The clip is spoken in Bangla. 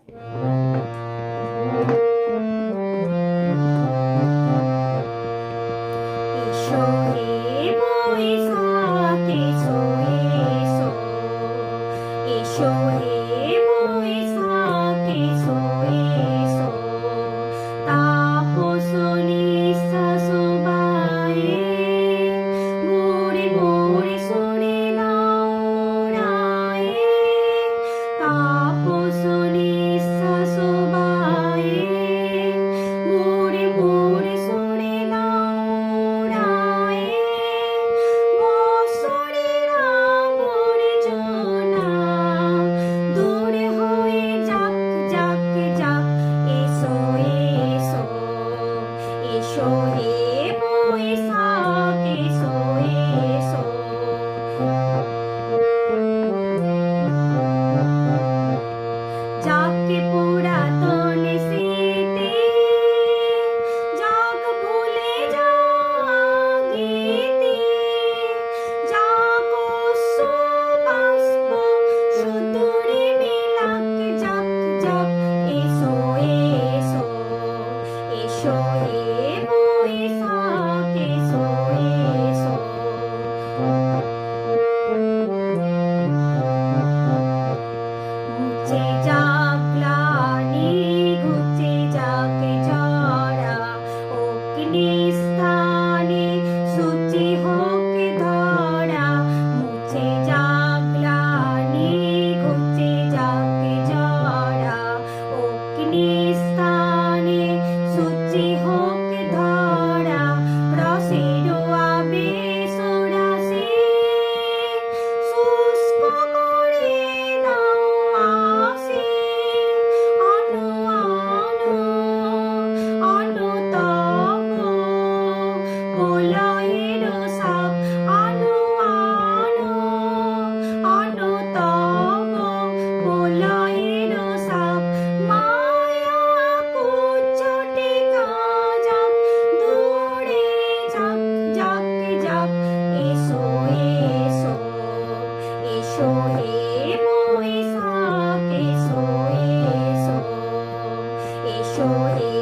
এসো হে বৈশাখ এসো এসো, এসো হে বৈশাখ এসো এসো, তাপস নিঃশ্বাস বায়ে মোরে মোরে শুনে নাও রায়ে, তাপস নিঃশ্বাস বায়ে মোরে মোরে শুনে নাও রায়ে, বৎসরের আবর্জনা দূরে হয়ে যাক যাক যাক, এসো এসো, এসো হে বৈশাখ এসো এসো। যাকে পুরাতন স্মৃতি যাক ভুলে যাওয়া গীতি, যাক অশ্রু বাষ্প সুতরে বিলাক যাক যাক, এসো এসো, এসো হে বৈশাখ এসো এসো। মুছে যাক গ্লানি ঘুচে যাক ঝরা, অগ্নিস্থানে সূচি হোক ধরা, মুছে যাক গ্লানি ঘুচে যাক ঝরা, অগ্নিস্থানে সূচি হোক ধরা, রসের আবেশ রাশি শুষ্ক করে দাও আসি, আনো আনো আনো তব প্রলয়ের সাপ, আনো আনো আনো তব প্রলয়ের সাপ, মায়া কুচ্ছটে যাক দূরে যাক যাক যাক, এসো এসো, এসো হে বৈশাখ এসো এসো, এসো হে